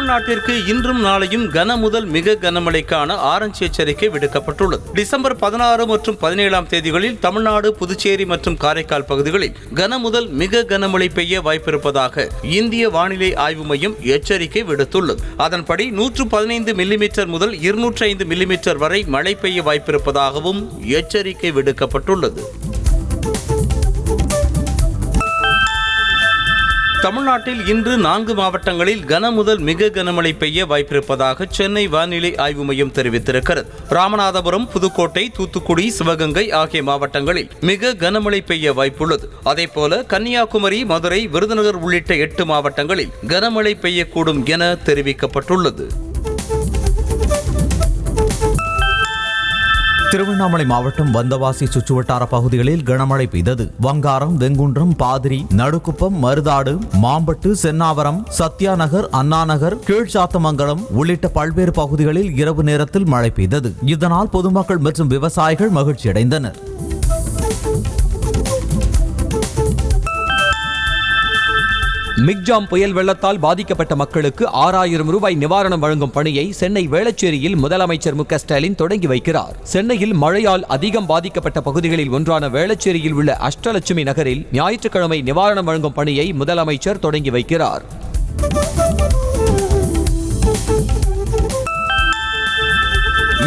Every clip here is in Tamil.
தமிழ்நாட்டிற்கு இன்றும் நாளையும் கன முதல் மிக கனமழைக்கான ஆரஞ்சு எச்சரிக்கை விடுக்கப்பட்டுள்ளது. டிசம்பர் 16 மற்றும் 17 தேதிகளில் தமிழ்நாடு, புதுச்சேரி மற்றும் காரைக்கால் பகுதிகளில் கன முதல் மிக கனமழை பெய்ய வாய்ப்பிருப்பதாக இந்திய வானிலை ஆய்வு மையம் எச்சரிக்கை விடுத்துள்ளது. அதன்படி 115 மில்லிமீட்டர் முதல் 205 மில்லிமீட்டர் வரை மழை பெய்ய வாய்ப்பிருப்பதாகவும் எச்சரிக்கை விடுக்கப்பட்டுள்ளது. தமிழ்நாட்டில் இன்று 4 மாவட்டங்களில் கன முதல் மிக கனமழை பெய்ய வாய்ப்பிருப்பதாக சென்னை வானிலை ஆய்வு மையம் தெரிவித்திருக்கிறது. ராமநாதபுரம், புதுக்கோட்டை, தூத்துக்குடி, சிவகங்கை ஆகிய மாவட்டங்களில் மிக கனமழை பெய்ய வாய்ப்புள்ளது. அதேபோல கன்னியாகுமரி, மதுரை, விருதுநகர் உள்ளிட்ட 8 மாவட்டங்களில் கனமழை பெய்யக்கூடும் என தெரிவிக்கப்பட்டுள்ளது. திருவண்ணாமலை மாவட்டம் வந்தவாசி சுற்றுவட்டார பகுதிகளில் கனமழை பெய்தது. வங்காரம், வெங்குன்றம், பாதிரி, நடுக்குப்பம், மருதாடு, மாம்பட்டு, சென்னாவரம், சத்யாநகர், அண்ணாநகர், கீழ்ச்சாத்தமங்கலம் உள்ளிட்ட பல்வேறு பகுதிகளில் இரவு நேரத்தில் மழை பெய்தது. இதனால் பொதுமக்கள் மற்றும் விவசாயிகள் மகிழ்ச்சியடைந்தனர். மிக்ஜாம் புயல் வெள்ளத்தால் பாதிக்கப்பட்ட மக்களுக்கு 6000 ரூபாய் நிவாரணம் வழங்கும் பணியை சென்னை வேளச்சேரியில் முதலமைச்சர் மு.க.ஸ்டாலின் தொடங்கி வைக்கிறார். சென்னையில் மழையால் அதிகம் பாதிக்கப்பட்ட பகுதிகளில் ஒன்றான வேளச்சேரியில் உள்ள அஷ்டலட்சுமி நகரில் ஞாயிற்றுக்கிழமை நிவாரணம் வழங்கும் பணியை முதலமைச்சர் தொடங்கி வைக்கிறார்.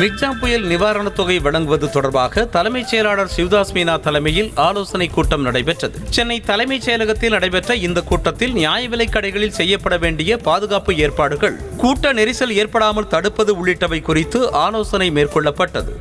மிக்ஜாம் புயல் நிவாரணத் தொகை வழங்குவது தொடர்பாக தலைமைச் செயலாளர் சிவதாஸ் மீனா தலைமையில் ஆலோசனை கூட்டம் நடைபெற்றது. சென்னை தலைமைச் செயலகத்தில் நடைபெற்ற இந்த கூட்டத்தில் நியாய விலைக் கடைகளில் செய்யப்பட வேண்டிய பாதுகாப்பு ஏற்பாடுகள், கூட்ட நெரிசல் ஏற்படாமல் தடுப்பது உள்ளிட்டவை குறித்து ஆலோசனை மேற்கொள்ளப்பட்டது.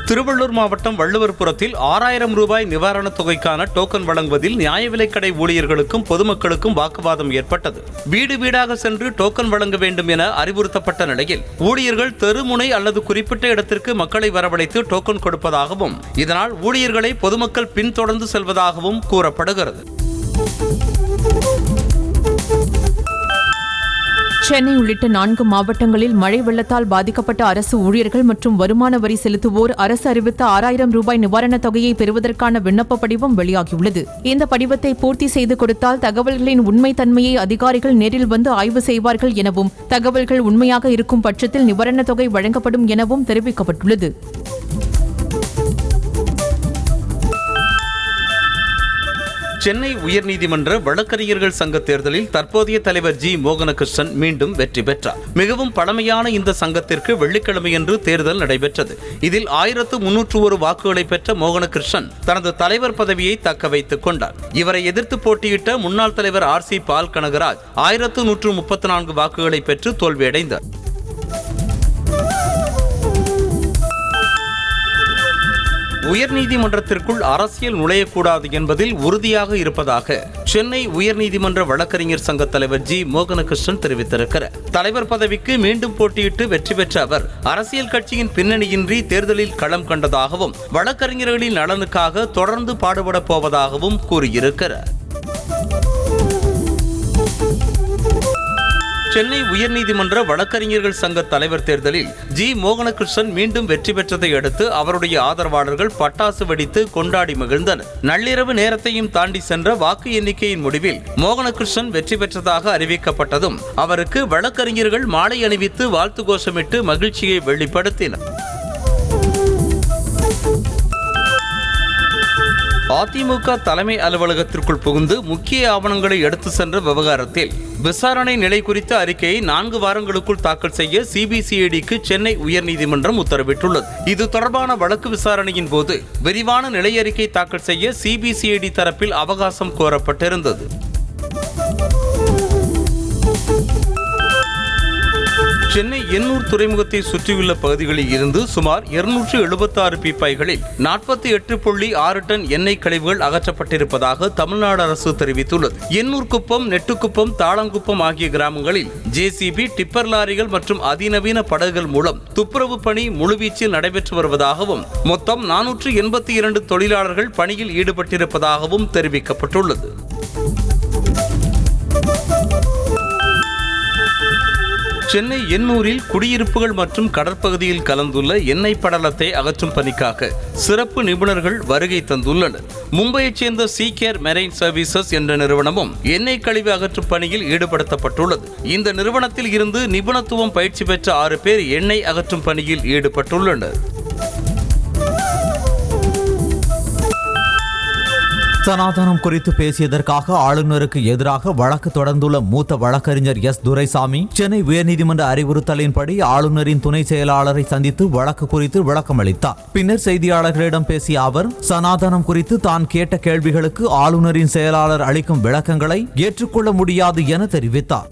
திருவள்ளூர் மாவட்டம் வள்ளுவர்புரத்தில் 6000 ரூபாய் நிவாரணத் தொகைக்கான டோக்கன் வழங்குவதில் நியாய விலைக்கடை ஊழியர்களுக்கும் பொதுமக்களுக்கும் வாக்குவாதம் ஏற்பட்டது. வீடு வீடாக சென்று டோக்கன் வழங்க வேண்டும் என அறிவுறுத்தப்பட்ட நிலையில் ஊழியர்கள் தெருமுனை அல்லது குறிப்பிட்ட இடத்திற்கு மக்களை வரவழைத்து டோக்கன் கொடுப்பதாகவும், இதனால் ஊழியர்களை பொதுமக்கள் பின்தொடர்ந்து செல்வதாகவும் கூறப்படுகிறது. சென்னை உள்ளிட்ட 4 மாவட்டங்களில் மழை வெள்ளத்தால் பாதிக்கப்பட்ட அரசு ஊழியர்கள் மற்றும் வருமான வரி செலுத்துவோர் அரசு அறிவித்த 6000 ரூபாய் நிவாரணத் தொகையை பெறுவதற்கான விண்ணப்ப படிவம் வெளியாகியுள்ளது. இந்த படிவத்தை பூர்த்தி செய்து கொடுத்தால் தகவல்களின் உண்மைத்தன்மையை அதிகாரிகள் நேரில் வந்து ஆய்வு செய்வார்கள் எனவும், தகவல்கள் உண்மையாக இருக்கும் பட்சத்தில் நிவாரணத் தொகை வழங்கப்படும் எனவும் தெரிவிக்கப்பட்டுள்ளது. சென்னை உயர்நீதிமன்ற வழக்கறிஞர்கள் சங்க தேர்தலில் தற்போதைய தலைவர் ஜி. மோகனகிருஷ்ணன் மீண்டும் வெற்றி பெற்றார். மிகவும் பழமையான இந்த சங்கத்திற்கு வெள்ளிக்கிழமையன்று தேர்தல் நடைபெற்றது. இதில் 1301 வாக்குகளை பெற்ற மோகனகிருஷ்ணன் தனது தலைவர் பதவியை தக்க வைத்துக் கொண்டார். இவரை எதிர்த்து போட்டியிட்ட முன்னாள் தலைவர் R.C. பால் கனகராஜ் 1134 வாக்குகளை பெற்று தோல்வியடைந்தார். உயர்நீதிமன்றத்திற்குள் அரசியல் நுழையக்கூடாது என்பதில் உறுதியாக இருப்பதாக சென்னை உயர்நீதிமன்ற வழக்கறிஞர் சங்க தலைவர் ஜி. மோகனகிருஷ்ணன் தெரிவித்திருக்கிறார். தலைவர் பதவிக்கு மீண்டும் போட்டியிட்டு வெற்றி பெற்ற அவர் அரசியல் கட்சியின் பின்னணியின்றி தேர்தலில் களம் கண்டதாகவும், வழக்கறிஞர்களின் நலனுக்காக தொடர்ந்து பாடுபடப் போவதாகவும் கூறியிருக்கிறார். சென்னை உயர்நீதிமன்ற வழக்கறிஞர்கள் சங்க தலைவர் தேர்தலில் ஜி. மோகனகிருஷ்ணன் மீண்டும் வெற்றி பெற்றதை அடுத்து அவருடைய ஆதரவாளர்கள் பட்டாசு வெடித்து கொண்டாடி மகிழ்ந்தனர். நள்ளிரவு நேரத்தையும் தாண்டி சென்ற வாக்கு எண்ணிக்கையின் முடிவில் மோகனகிருஷ்ணன் வெற்றி பெற்றதாக அறிவிக்கப்பட்டதும் அவருக்கு வழக்கறிஞர்கள் மாலை அணிவித்து வாழ்த்து கோஷமிட்டு மகிழ்ச்சியை வெளிப்படுத்தினர். அதிமுக தலைமை அலுவலகத்திற்குள் புகுந்து முக்கிய ஆவணங்களை எடுத்து சென்ற விவகாரத்தில் விசாரணை நிலை குறித்த அறிக்கையை 4 வாரங்களுக்குள் தாக்கல் செய்ய சிபிசிஐடிக்கு சென்னை உயர்நீதிமன்றம் உத்தரவிட்டுள்ளது. இது தொடர்பான வழக்கு விசாரணையின் போது விரிவான நிலை அறிக்கை தாக்கல் செய்ய சிபிசிஐடி தரப்பில் அவகாசம் கோரப்பட்டிருந்தது. சென்னை எண்ணூர் துறைமுகத்தை சுற்றியுள்ள பகுதிகளில் இருந்து சுமார் 276 பீப்பாய்களில் 48.6 டன் எண்ணெய் கழிவுகள் அகற்றப்பட்டிருப்பதாக தமிழ்நாடு அரசு தெரிவித்துள்ளது. எண்ணூர் குப்பம், நெட்டுக்குப்பம், தாளங்குப்பம் ஆகிய கிராமங்களில் ஜேசிபி, டிப்பர் லாரிகள் மற்றும் அதிநவீன படகுகள் மூலம் துப்புரவு பணி முழுவீச்சில் நடைபெற்று வருவதாகவும், மொத்தம் 482 தொழிலாளர்கள் பணியில் ஈடுபட்டிருப்பதாகவும் தெரிவிக்கப்பட்டுள்ளது. சென்னை எண்ணூரில் குடியிருப்புகள் மற்றும் கடற்பகுதியில் கலந்துள்ள எண்ணெய் படலத்தை அகற்றும் பணிக்காக சிறப்பு நிபுணர்கள் வருகை தந்துள்ளனர். மும்பையைச் சேர்ந்த சீகேர் மெரைன் சர்வீசஸ் என்ற நிறுவனமும் எண்ணெய் கழிவு அகற்றும் பணியில் ஈடுபடுத்தப்பட்டுள்ளது. இந்த நிறுவனத்தில் இருந்து நிபுணத்துவம் பயிற்சி பெற்ற 6 பேர் எண்ணெய் அகற்றும் பணியில் ஈடுபட்டுள்ளனர். சனாதனம் குறித்து பேசியதற்காக ஆளுநருக்கு எதிராக வழக்கு தொடர்ந்துள்ள மூத்த வழக்கறிஞர் எஸ் துரைசாமி சென்னை உயர்நீதிமன்ற அறிவுறுத்தலின்படி ஆளுநரின் துணை செயலாளரை சந்தித்து வழக்கு குறித்து விளக்கம் அளித்தார். பின்னர் செய்தியாளர்களிடம் பேசிய அவர், சனாதனம் குறித்து தான் கேட்ட கேள்விகளுக்கு ஆளுநரின் செயலாளர் அளிக்கும் விளக்கங்களை ஏற்றுக்கொள்ள முடியாது என தெரிவித்தார்.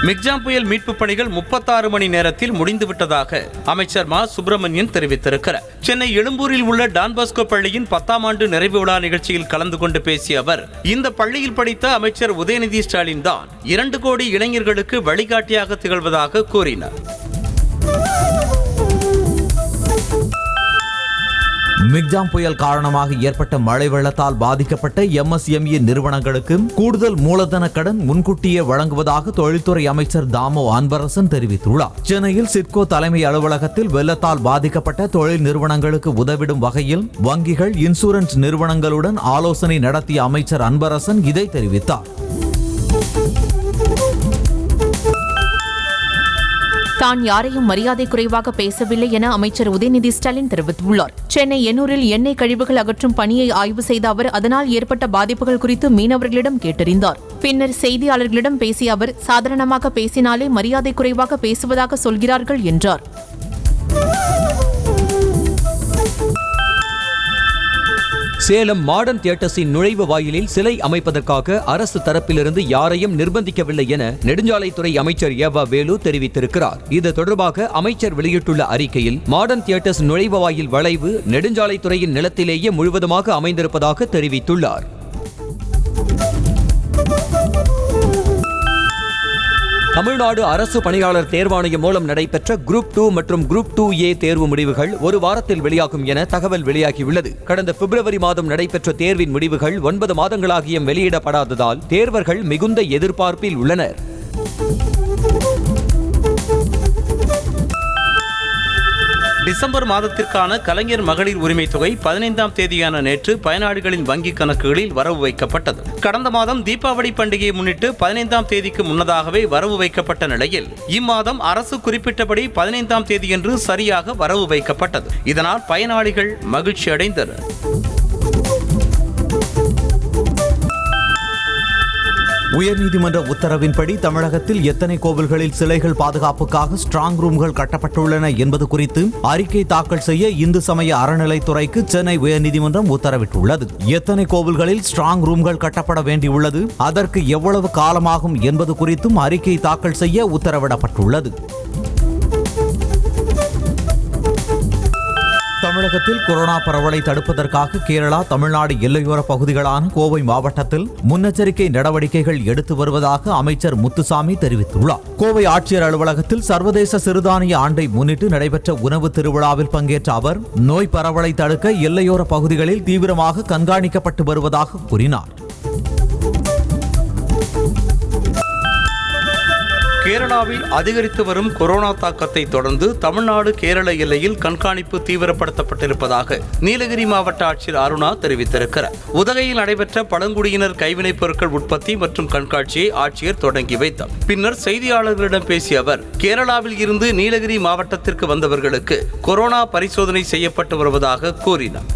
மிக்ஜாம் புயல் மீட்பு பணிகள் 36 மணி நேரத்தில் முடிந்துவிட்டதாக அமைச்சர் மா சுப்பிரமணியன் தெரிவித்திருக்கிறார். சென்னை எழும்பூரில் உள்ள டான்பாஸ்கோ பள்ளியின் 10ஆம் ஆண்டு நிறைவு விழா நிகழ்ச்சியில் கலந்து கொண்டு பேசிய அவர், இந்த பள்ளியில் படித்த அமைச்சர் உதயநிதி ஸ்டாலின் தான் 2 கோடி இளைஞர்களுக்கு வழிகாட்டியாக திகழ்வதாக கூறினார். மிக்ஜாம் புயல் காரணமாக ஏற்பட்ட மழை வெள்ளத்தால் பாதிக்கப்பட்ட MSME நிறுவனங்களுக்கு கூடுதல் மூலதன கடன் முன்கூட்டியே வழங்குவதாக தொழில்துறை அமைச்சர் தாமோ அன்பரசன் தெரிவித்துள்ளார். சென்னையில் சிட்கோ தலைமை அலுவலகத்தில் வெள்ளத்தால் பாதிக்கப்பட்ட தொழில் நிறுவனங்களுக்கு உதவிடும் வகையில் வங்கிகள், இன்சூரன்ஸ் நிறுவனங்களுடன் ஆலோசனை நடத்திய அமைச்சர் அன்பரசன் இதை தெரிவித்தார். தான் யாரையும் மரியாதை குறைவாக பேசவில்லை என அமைச்சர் உதயநிதி ஸ்டாலின் தெரிவித்துள்ளார். சென்னை எண்ணூரில் எண்ணெய் கழிவுகள் அகற்றும் பணியை ஆய்வு செய்த அவர் அதனால் ஏற்பட்ட பாதிப்புகள் குறித்து மீனவர்களிடம் கேட்டறிந்தார். பின்னர் செய்தியாளர்களிடம் பேசிய அவர், சாதாரணமாக பேசினாலே மரியாதை குறைவாக பேசுவதாக சொல்கிறார்கள் என்றார். சேலம் மாடர்ன் தியேட்டர்ஸின் நுழைவு வாயிலில் சிலை அமைப்பதற்காக அரசு தரப்பிலிருந்து யாரையும் நிர்பந்திக்கவில்லை என நெடுஞ்சாலைத்துறை அமைச்சர் ஏவா வேலு தெரிவித்திருக்கிறார். இது தொடர்பாக அமைச்சர் வெளியிட்டுள்ள அறிக்கையில், மாடர்ன் தியேட்டர்ஸ் நுழைவு வாயில் வளைவு நெடுஞ்சாலைத்துறையின் நிலத்திலேயே முழுவதுமாக அமைந்திருப்பதாக தெரிவித்துள்ளார். தமிழ்நாடு அரசு பணியாளர் தேர்வாணையம் மூலம் நடைபெற்ற குரூப் 2 மற்றும் குரூப் 2A தேர்வு முடிவுகள் ஒரு வாரத்தில் வெளியாகும் என தகவல் வெளியாகியுள்ளது. கடந்த பிப்ரவரி மாதம் நடைபெற்ற தேர்வின் முடிவுகள் 9 மாதங்களாகியும் வெளியிடப்படாததால் தேர்வர்கள் மிகுந்த எதிர்பார்ப்பில் உள்ளனர். டிசம்பர் மாதத்திற்கான கலைஞர் மகளிர் உரிமை தொகை 15ஆம் தேதியான நேற்று பயனாளிகளின் வங்கிக் கணக்குகளில் வரவு வைக்கப்பட்டது. கடந்த மாதம் தீபாவளி பண்டிகையை முன்னிட்டு 15ஆம் தேதிக்கு முன்னதாகவே வரவு வைக்கப்பட்ட நிலையில் இம்மாதம் அரசு குறிப்பிட்டபடி 15ஆம் தேதியன்று சரியாக வரவு வைக்கப்பட்டது. இதனால் பயனாளிகள் மகிழ்ச்சி அடைந்தனர். உயர்நீதிமன்ற உத்தரவின்படி தமிழகத்தில் எத்தனை கோவில்களில் சிலைகள் பாதுகாப்புக்காக ஸ்ட்ராங் ரூம்கள் கட்டப்பட்டுள்ளன என்பது குறித்து அறிக்கை தாக்கல் செய்ய இந்து சமய அறநிலைத்துறைக்கு சென்னை உயர்நீதிமன்றம் உத்தரவிட்டுள்ளது. எத்தனை கோவில்களில் ஸ்ட்ராங் ரூம்கள் கட்டப்பட வேண்டியுள்ளது, அதற்கு எவ்வளவு காலமாகும் என்பது குறித்தும் அறிக்கை தாக்கல் செய்ய உத்தரவிடப்பட்டுள்ளது. தமிழகத்தில் கொரோனா பரவலை தடுப்பதற்காக கேரளா, தமிழ்நாடு எல்லையோர பகுதிகளான கோவை மாவட்டத்தில் முன்னெச்சரிக்கை நடவடிக்கைகள் எடுத்து வருவதாக அமைச்சர் முத்துசாமி தெரிவித்துள்ளார். கோவை ஆட்சியர் அலுவலகத்தில் சர்வதேச சிறுதானிய ஆண்டை முன்னிட்டு நடைபெற்ற உணவு திருவிழாவில் பங்கேற்ற அவர், நோய் பரவலை தடுக்க எல்லையோர பகுதிகளில் தீவிரமாக கண்காணிக்கப்பட்டு வருவதாக கூறினார். கேரளாவில் அதிகரித்து வரும் கொரோனா தாக்கத்தை தொடர்ந்து தமிழ்நாடு கேரள எல்லையில் கண்காணிப்பு தீவிரப்படுத்தப்பட்டிருப்பதாக நீலகிரி மாவட்ட ஆட்சியர் அருணா தெரிவித்திருக்கிறார். உதகையில் நடைபெற்ற பழங்குடியினர் கைவினைப் பொருட்கள் உற்பத்தி மற்றும் கண்காட்சியை ஆட்சியர் தொடங்கி வைத்தார். பின்னர் செய்தியாளர்களிடம் பேசிய அவர், கேரளாவில் இருந்து நீலகிரி மாவட்டத்திற்கு வந்தவர்களுக்கு கொரோனா பரிசோதனை செய்யப்பட்டு வருவதாக கூறினார்.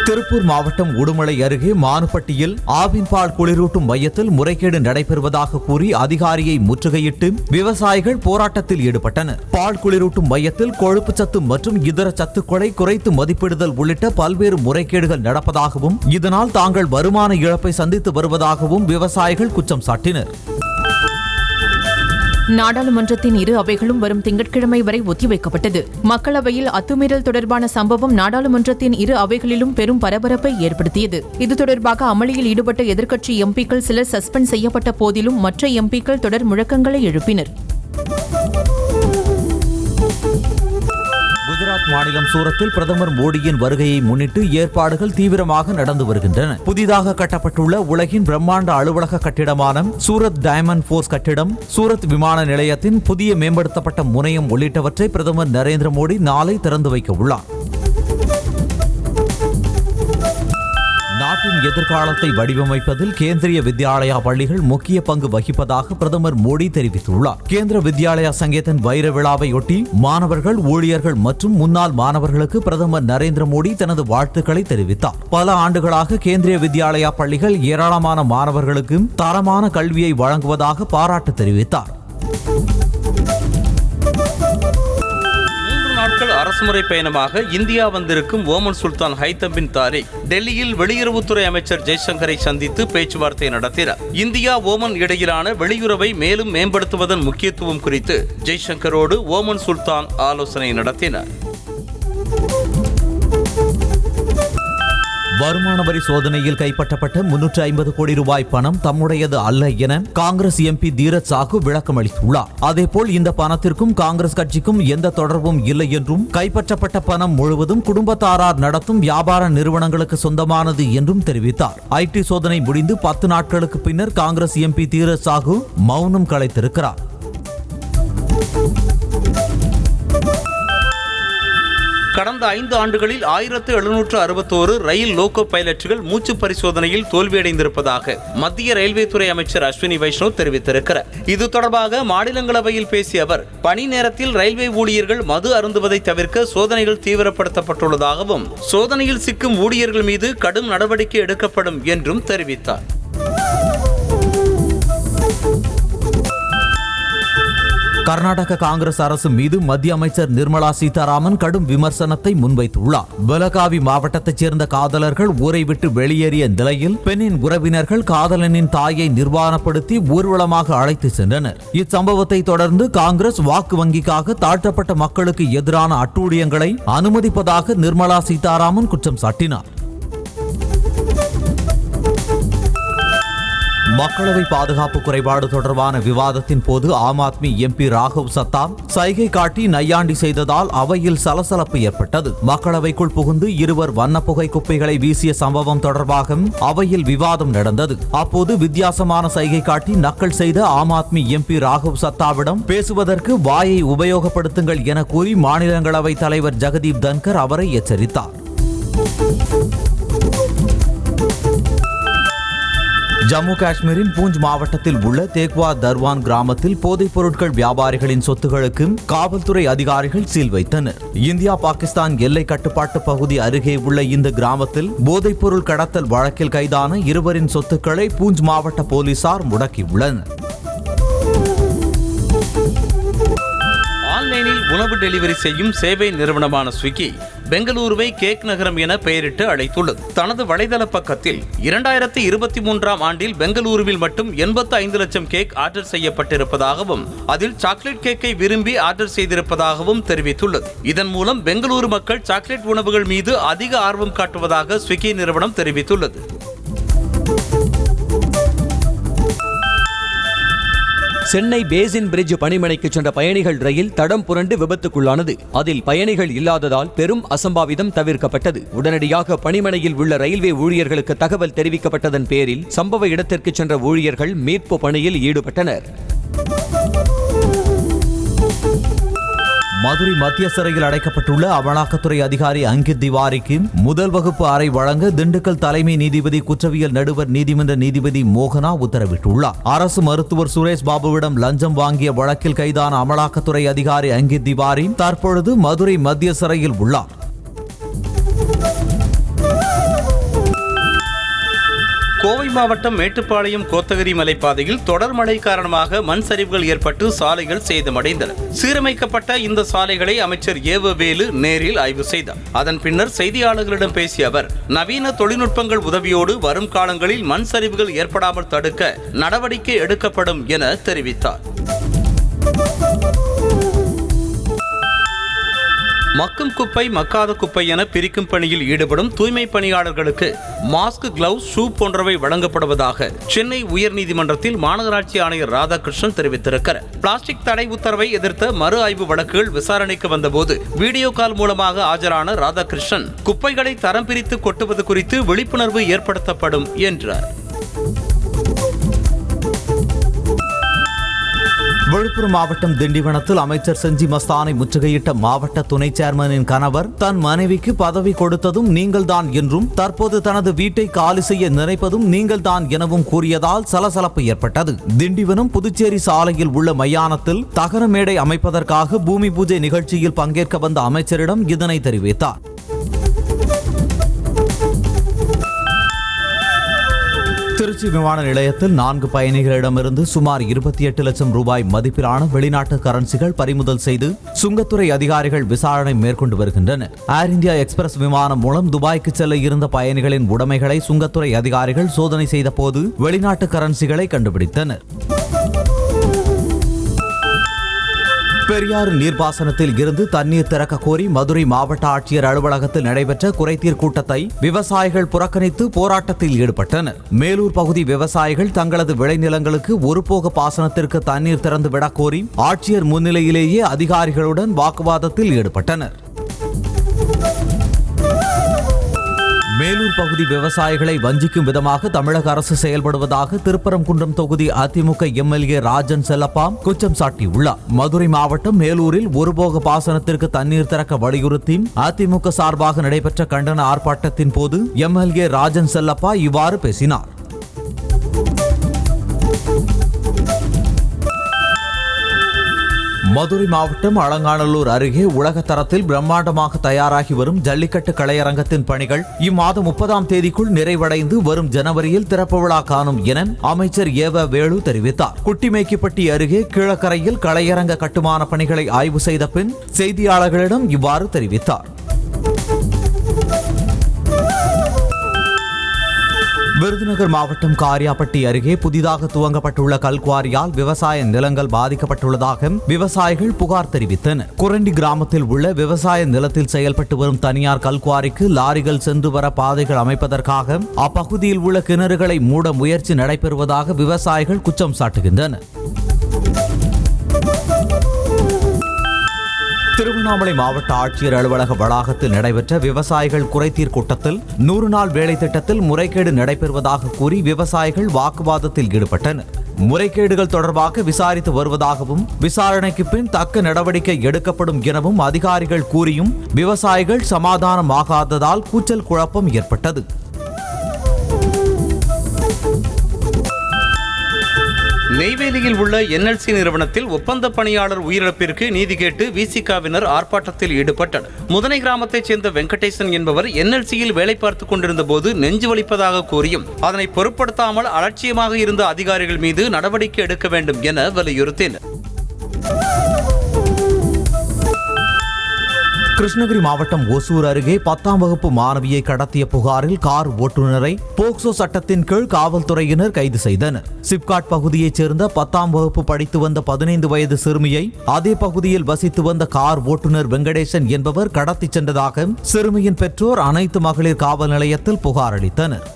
திருப்பூர் மாவட்டம் உடுமலை அருகே மானுப்பட்டியில் ஆவின் பால் குளிரூட்டும் மையத்தில் முறைகேடு நடைபெறுவதாக கூறி அதிகாரியை முற்றுகையிட்டு விவசாயிகள் போராட்டத்தில் ஈடுபட்டனர். பால் குளிரூட்டும் மையத்தில் கொழுப்பு சத்து மற்றும் இதர சத்துக்களை குறைத்து மதிப்பிடுதல் உள்ளிட்ட பல்வேறு முறைகேடுகள் நடப்பதாகவும் இதனால் தாங்கள் வருமான இழப்பை சந்தித்து வருவதாகவும் விவசாயிகள் குற்றம் சாட்டினர். நாடாளுமன்றத்தின் இரு அவைகளும் வரும் திங்கட்கிழமை வரை ஒத்திவைக்கப்பட்டது. மக்களவையில் அத்துமீறல் தொடர்பான சம்பவம் நாடாளுமன்றத்தின் இரு அவைகளிலும் பெரும் பரபரப்பை ஏற்படுத்தியது. இது தொடர்பாக அமளியில் ஈடுபட்ட எதிர்க்கட்சி எம்பிக்கள் சிலர் சஸ்பெண்ட் செய்யப்பட்ட போதிலும் மற்ற எம்பிக்கள் தொடர் முழக்கங்களை எழுப்பினர். குஜராத் மாநிலம் சூரத்தில் பிரதமர் மோடியின் வருகையை முன்னிட்டு ஏற்பாடுகள் தீவிரமாக நடந்து வருகின்றன. புதிதாக கட்டப்பட்டுள்ள உலகின் பிரம்மாண்ட அலுவலக கட்டிடமான சூரத் டைமண்ட் போர்ஸ் கட்டிடம், சூரத் விமான நிலையத்தின் புதிய மேம்படுத்தப்பட்ட முனையம் உள்ளிட்டவற்றை பிரதமர் நரேந்திர மோடி நாளை திறந்து வைக்க உள்ளார். நாட்டின் எதிர்காலத்தை வடிவமைப்பதில் கேந்திரிய வித்யாலயா பள்ளிகள் முக்கிய பங்கு வகிப்பதாக பிரதமர் மோடி தெரிவித்துள்ளார். கேந்திர வித்யாலயா சங்கத்தின் வைர விழாவையொட்டி மாணவர்கள், ஊழியர்கள் மற்றும் முன்னாள் மாணவர்களுக்கு பிரதமர் நரேந்திர மோடி தனது வாழ்த்துக்களை தெரிவித்தார். பல ஆண்டுகளாக கேந்திரிய வித்யாலயா பள்ளிகள் ஏராளமான மாணவர்களுக்கு தரமான கல்வியை வழங்குவதாக பாராட்டு தெரிவித்தார். நாட்கள் அரசுமுறை பயணமாக இந்தியா வந்திருக்கும் ஓமன் சுல்தான் ஹைத்தம் பின் தாரிக் டெல்லியில் வெளியுறவுத்துறை அமைச்சர் ஜெய்சங்கரை சந்தித்து பேச்சுவார்த்தை நடத்தினார். இந்தியா ஓமன் இடையிலான வெளியுறவை மேலும் மேம்படுத்துவதன் முக்கியத்துவம் குறித்து ஜெய்சங்கரோடு ஓமன் சுல்தான் ஆலோசனை நடத்தினார். வருமான வரி சோதனையில் கைப்பற்றப்பட்ட 350 கோடி ரூபாய் பணம் தம்முடையது அல்ல என காங்கிரஸ் எம்பி தீரஜ் சாகு விளக்கம் அளித்துள்ளார். அதேபோல் இந்த பணத்திற்கும் காங்கிரஸ் கட்சிக்கும் எந்த தொடர்பும் இல்லை என்றும், கைப்பற்றப்பட்ட பணம் முழுவதும் குடும்பத்தாரார் நடத்தும் வியாபார நிறுவனங்களுக்கு சொந்தமானது என்றும் தெரிவித்தார். ஐடி சோதனை முடிந்து 10 நாட்களுக்கு பின்னர் காங்கிரஸ் எம்பி தீரஜ் சாகு மௌனம் கலைத்திருக்கிறார். கடந்த 5 ஆண்டுகளில் 1761 ரயில் லோகோ பைலட்டுகள் மூச்சு பரிசோதனையில் தோல்வியடைந்திருப்பதாக மத்திய ரயில்வே துறை அமைச்சர் அஸ்வினி வைஷ்ணவ் தெரிவித்திருக்கிறார். இது தொடர்பாக மாநிலங்களவையில் பேசிய அவர், பணி நேரத்தில் ரயில்வே ஊழியர்கள் மது அருந்துவதை தவிர்க்க சோதனைகள் தீவிரப்படுத்தப்பட்டுள்ளதாகவும், சோதனையில் சிக்கும் ஊழியர்கள் மீது கடும் நடவடிக்கை எடுக்கப்படும் என்றும் தெரிவித்தார். கர்நாடக காங்கிரஸ் அரசு மீது மத்திய அமைச்சர் நிர்மலா சீதாராமன் கடும் விமர்சனத்தை முன்வைத்துள்ளார். பெலகாவி மாவட்டத்தைச் சேர்ந்த காதலர்கள் ஊரை விட்டு வெளியேறிய நிலையில் பெண்ணின் உறவினர்கள் காதலனின் தாயை நிர்வாணப்படுத்தி ஊர்வலமாக அழைத்து சென்றனர். இச்சம்பவத்தை தொடர்ந்து காங்கிரஸ் வாக்கு வங்கிக்காக தாழ்த்தப்பட்ட மக்களுக்கு எதிரான அட்டூழியங்களை அனுமதிப்பதாக நிர்மலா சீதாராமன் குற்றம் சாட்டினார். மக்களவை பாதுகாப்பு குறைபாடு தொடர்பான விவாதத்தின் போது ஆம் ஆத்மி எம்பி ராகவ் சத்தாம் சைகை காட்டி நையாண்டி செய்ததால் அவையில் சலசலப்பு ஏற்பட்டது. மக்களவைக்குள் புகுந்து இருவர் வண்ணப்புகை குப்பைகளை வீசிய சம்பவம் தொடர்பாக அவையில் விவாதம் நடந்தது. அப்போது வித்தியாசமான சைகை காட்டி நக்கல் செய்த ஆம் ஆத்மி எம்பி ராகவ் சத்தாவிடம் பேசுவதற்கு வாயை உபயோகப்படுத்துங்கள் என கூறி மாநிலங்களவை தலைவர் ஜெகதீப் தன்கர் அவரை எச்சரித்தார். ஜம்மு காஷ்மீரின் பூஞ்ச் மாவட்டத்தில் உள்ள தேக்வா தர்வான் கிராமத்தில் போதைப் பொருட்கள் வியாபாரிகளின் சொத்துகளுக்கு காவல்துறை அதிகாரிகள் சீல் வைத்தனர். இந்தியா பாகிஸ்தான் எல்லை கட்டுப்பாட்டு பகுதி அருகே உள்ள இந்த கிராமத்தில் போதைப் பொருள் கடத்தல் வழக்கில் கைதான இருவரின் சொத்துக்களை பூஞ்ச் மாவட்ட போலீசார் முடக்கியுள்ளனர். ஆன்லைனில் உணவு டெலிவரி செய்யும் சேவை நிறுவனமான ஸ்விக்கி பெங்களூருவை கேக் நகரம் என பெயரிட்டு அழைத்துள்ளது. தனது வலைதள பக்கத்தில் 2023ஆம் ஆண்டில் பெங்களூருவில் மட்டும் 85 லட்சம் கேக் ஆர்டர் செய்யப்பட்டிருப்பதாகவும், அதில் சாக்லேட் கேக்கை விரும்பி ஆர்டர் செய்திருப்பதாகவும் தெரிவித்துள்ளது. இதன் மூலம் பெங்களூரு மக்கள் சாக்லேட் உணவுகள் மீது அதிக ஆர்வம் காட்டுவதாக ஸ்விக்கி நிறுவனம் தெரிவித்துள்ளது. சென்னை பேசின் பிரிட்ஜ் பணிமனைக்கு சென்ற பயணிகள் ரயில் தடம் புரண்டு விபத்துக்குள்ளானது. அதில் பயணிகள் இல்லாததால் பெரும் அசம்பாவிதம் தவிர்க்கப்பட்டது. உடனடியாக பணிமனையில் உள்ள ரயில்வே ஊழியர்களுக்கு தகவல் தெரிவிக்கப்பட்டதன் பேரில் சம்பவ இடத்திற்கு சென்ற ஊழியர்கள் மீட்பு பணியில் ஈடுபட்டனர். மதுரை மத்திய சிறையில் அடைக்கப்பட்டுள்ள அமலாக்கத்துறை அதிகாரி அங்கித் திவாரிக்கு முதல் வகுப்பு அறை வழங்க திண்டுக்கல் தலைமை நீதிபதி குற்றவியல் நடுவர் நீதிமன்ற நீதிபதி மோகனா உத்தரவிட்டுள்ளார். அரசு மருத்துவர் சுரேஷ் பாபுவிடம் லஞ்சம் வாங்கிய வழக்கில் கைதான அமலாக்கத்துறை அதிகாரி அங்கித் திவாரி தற்பொழுது மதுரை மத்திய சிறையில் உள்ளார். கோவை மாவட்டம் மேட்டுப்பாளையம் கோத்தகிரி மலைப்பாதையில் தொடர் மழை காரணமாக மண் சரிவுகள் ஏற்பட்டு சாலைகள் சேதமடைந்தன. சீரமைக்கப்பட்ட இந்த சாலைகளை அமைச்சர் ஏவ வேலு நேரில் ஆய்வு செய்தார். அதன் பின்னர் செய்தியாளர்களிடம் பேசிய அவர், நவீன தொழில்நுட்பங்கள் உதவியோடு வரும் காலங்களில் மண் சரிவுகள் ஏற்படாமல் தடுக்க நடவடிக்கை எடுக்கப்படும் என தெரிவித்தார். மக்கும் குப்பை மக்காத குப்பை என பிரிக்கும் பணியில் ஈடுபடும் தூய்மை பணியாளர்களுக்கு மாஸ்க், கிளவுஸ், ஷூ போன்றவை வழங்கப்படுவதாக சென்னை உயர்நீதிமன்றத்தில் மாநகராட்சி ஆணையர் ராதாகிருஷ்ணன் தெரிவித்திருக்கிறார். பிளாஸ்டிக் தடை உத்தரவை எதிர்த்த மறு ஆய்வு வழக்குகள் விசாரணைக்கு வந்தபோது வீடியோ கால் மூலமாக ஆஜரான ராதாகிருஷ்ணன் குப்பைகளை தரம் பிரித்து கொட்டுவது குறித்து விழிப்புணர்வு ஏற்படுத்தப்படும் என்றார். விழுப்புரம் மாவட்டம் திண்டிவனத்தில் அமைச்சர் செஞ்சி மஸ்தானை முற்றுகையிட்ட மாவட்ட துணை சேர்மனின் கணவர் தன் மனைவிக்கு பதவி கொடுத்ததும் நீங்கள்தான் என்றும் தற்போது தனது வீட்டை காலி செய்ய நினைப்பதும் நீங்கள்தான் எனவும் கூறியதால் சலசலப்பு ஏற்பட்டது. திண்டிவனம் புதுச்சேரி சாலையில் உள்ள மையானத்தில் தகர மேடை அமைப்பதற்காக பூமி பூஜை நிகழ்ச்சியில் பங்கேற்க வந்த அமைச்சரிடம் இதனை தெரிவித்தார். திருச்சி விமான நிலையத்தில் 4 பயணிகளிடமிருந்து சுமார் 28 லட்சம் ரூபாய் மதிப்பிலான வெளிநாட்டு கரன்சிகள் பறிமுதல் செய்து சுங்கத்துறை அதிகாரிகள் விசாரணை மேற்கொண்டு வருகின்றனர். ஏர் இந்தியா எக்ஸ்பிரஸ் விமானம் மூலம் துபாய்க்கு செல்ல இருந்த பயணிகளின் உடைமைகளை சுங்கத்துறை அதிகாரிகள் சோதனை செய்த போது வெளிநாட்டு கரன்சிகளை கண்டுபிடித்தனர். பெரியாறு நீர்ப்பாசனத்தில் இருந்து தண்ணீர் திறக்க கோரி மதுரை மாவட்ட ஆட்சியர் அலுவலகத்தில் நடைபெற்ற குறைதீர் கூட்டத்தை விவசாயிகள் புறக்கணித்து போராட்டத்தில் ஈடுபட்டனர். மேலூர் பகுதி விவசாயிகள் தங்களது விளைநிலங்களுக்கு ஒருபோக பாசனத்திற்கு தண்ணீர் திறந்து விடக் கோரி ஆட்சியர் முன்னிலையிலேயே அதிகாரிகளுடன் வாக்குவாதத்தில் ஈடுபட்டனர். மேலூர் பகுதி விவசாயிகளை வஞ்சிக்கும் விதமாக தமிழக அரசு செயல்படுவதாக திருப்பரங்குன்றம் தொகுதி அதிமுக எம்எல்ஏ ராஜன் செல்லப்பா குற்றம் சாட்டியுள்ளார். மதுரை மாவட்டம் மேலூரில் ஒருபோக பாசனத்திற்கு தண்ணீர் திறக்க வலியுறுத்தி அதிமுக சார்பாக நடைபெற்ற கண்டன ஆர்ப்பாட்டத்தின் போது எம்எல்ஏ ராஜன் செல்லப்பா இவ்வாறு பேசினார். மதுரை மாவட்டம் அலங்காநல்லூர் அருகே உலக தரத்தில் பிரம்மாண்டமாக தயாராகி வரும் ஜல்லிக்கட்டு கலையரங்கத்தின் பணிகள் இம்மாதம் 30ஆம் தேதிக்குள் நிறைவடைந்து வரும் ஜனவரியில் திறப்பு விழா காணும் என அமைச்சர் ஏவ வேலு தெரிவித்தார். குட்டிமேக்கிப்பட்டி அருகே கீழக்கரையில் கலையரங்க கட்டுமான பணிகளை ஆய்வு செய்த பின் செய்தியாளர்களிடம் இவ்வாறு தெரிவித்தார். விருதுநகர் மாவட்டம் காரியாபட்டி அருகே புதிதாக துவங்கப்பட்டுள்ள கல்குவாரியால் விவசாய நிலங்கள் பாதிக்கப்பட்டுள்ளதாக விவசாயிகள் புகார் தெரிவித்தனர். குரண்டி கிராமத்தில் உள்ள விவசாய நிலத்தில் செயல்பட்டு வரும் தனியார் கல்குவாரிக்கு லாரிகள் சென்று வர பாதைகள் அமைப்பதற்காக அப்பகுதியில் உள்ள கிணறுகளை மூட முயற்சி நடைபெறுவதாக விவசாயிகள் குற்றம் சாட்டுகின்றனர். திருவண்ணாமலை மாவட்ட ஆட்சியர் அலுவலக வளாகத்தில் நடைபெற்ற விவசாயிகள் குறைதீர் கூட்டத்தில் 100 நாள் வேலை திட்டத்தில் முறைகேடு நடைபெறுவதாக கூறி விவசாயிகள் வாக்குவாதத்தில் ஈடுபட்டனர். முறைகேடுகள் தொடர்பாக விசாரித்து வருவதாகவும் விசாரணைக்கு பின் தக்க நடவடிக்கை எடுக்கப்படும் எனவும் அதிகாரிகள் கூறியும் விவசாயிகள் சமாதானமாகாததால் கூச்சல் குழப்பம் ஏற்பட்டது. நெய்வேலியில் உள்ள என்எல்சி நிறுவனத்தில் ஒப்பந்த பணியாளர் உயிரிழப்பிற்கு நீதி கேட்டு விசிகாவினர் ஆர்ப்பாட்டத்தில் ஈடுபட்டனர். முதனை கிராமத்தைச் சேர்ந்த வெங்கடேசன் என்பவர் என்எல்சியில் வேலை பார்த்துக் கொண்டிருந்த போது நெஞ்சு வலிப்பதாக கூறியும் அதனை பொருட்படுத்தாமல் அலட்சியமாக இருந்த அதிகாரிகள் மீது நடவடிக்கை எடுக்க வேண்டும் என வலியுறுத்தினர். கிருஷ்ணகிரி மாவட்டம் ஒசூர் அருகே 10ஆம் வகுப்பு மாணவியை கடத்திய புகாரில் கார் ஓட்டுநரை போக்சோ சட்டத்தின் கீழ் காவல்துறையினர் கைது செய்தனர். சிப்காட் பகுதியைச் சேர்ந்த 10ஆம் வகுப்பு படித்து வந்த 15 வயது சிறுமியை அதே பகுதியில் வசித்து வந்த கார் ஓட்டுநர் வெங்கடேசன் என்பவர் கடத்திச் சென்றதாக சிறுமியின் பெற்றோர் அனைத்து மகளிர் காவல் நிலையத்தில் புகார் அளித்தனர்.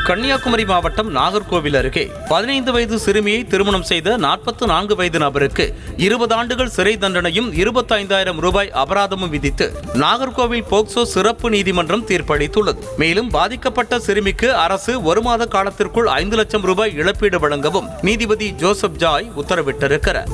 கன்னியாகுமரி மாவட்டம் நாகர்கோவில் அருகே 15 வயது சிறுமியை திருமணம் செய்த 44 வயது நபருக்கு 20 ஆண்டுகள் சிறை தண்டனையும் 25,000 ரூபாய் அபராதமும் விதித்து நாகர்கோவில் போக்சோ சிறப்பு நீதிமன்றம் தீர்ப்பளித்துள்ளது. மேலும் பாதிக்கப்பட்ட சிறுமிக்கு அரசு 1 மாத காலத்திற்குள் 5 லட்சம் ரூபாய் இழப்பீடு வழங்கவும் நீதிபதி ஜோசப் ஜாய் உத்தரவிட்டிருக்கிறார்.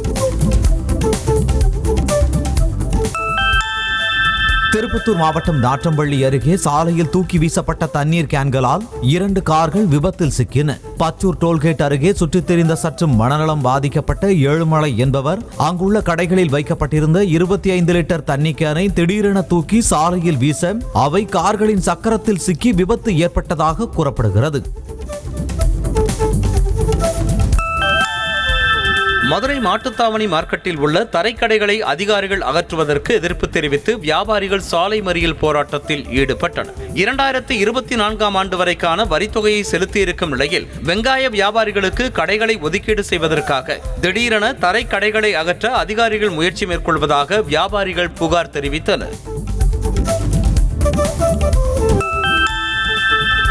திருப்பத்தூர் மாவட்டம் நாற்றம்பள்ளி அருகே சாலையில் தூக்கி வீசப்பட்ட தண்ணீர் கேன்களால் 2 கார்கள் விபத்தில் சிக்கின. பச்சூர் டோல்கேட் அருகே சுற்றித் திரிந்த சற்று மனநலம் பாதிக்கப்பட்ட ஏழுமலை என்பவர் அங்குள்ள கடைகளில் வைக்கப்பட்டிருந்த 25 லிட்டர் தண்ணீர் கேனை திடீரென தூக்கி சாலையில் வீச அவை கார்களின் சக்கரத்தில் சிக்கி விபத்து ஏற்பட்டதாக கூறப்படுகிறது. மதுரை மாட்டுத்தாவணி மார்க்கெட்டில் உள்ள தரைக்கடைகளை அதிகாரிகள் அகற்றுவதற்கு எதிர்ப்பு தெரிவித்து வியாபாரிகள் சாலை மறியல் போராட்டத்தில் ஈடுபட்டனர். 2024ஆம் ஆண்டு வரைக்கான வரித்தொகையை செலுத்தியிருக்கும் நிலையில் வெங்காய வியாபாரிகளுக்கு கடைகளை ஒதுக்கீடு செய்வதற்காக திடீரென தரைக்கடைகளை அகற்ற அதிகாரிகள் முயற்சி மேற்கொள்வதாக வியாபாரிகள் புகார் தெரிவித்தனர்.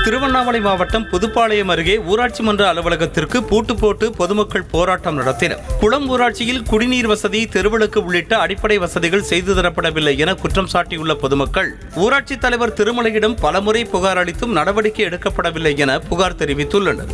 திருவண்ணாமலை மாவட்டம் புதுப்பாளையம் அருகே ஊராட்சி மன்ற அலுவலகத்திற்கு பூட்டு போட்டு பொதுமக்கள் போராட்டம் நடத்தினர். குளம் ஊராட்சியில் குடிநீர் வசதி, தெருவிளக்கு உள்ளிட்ட அடிப்படை வசதிகள் செய்து தரப்படவில்லை என குற்றம் சாட்டியுள்ள பொதுமக்கள் ஊராட்சித் தலைவர் திருமலையிடம் பலமுறை புகார் அளித்தும் நடவடிக்கை எடுக்கப்படவில்லை என புகார் தெரிவித்துள்ளனர்.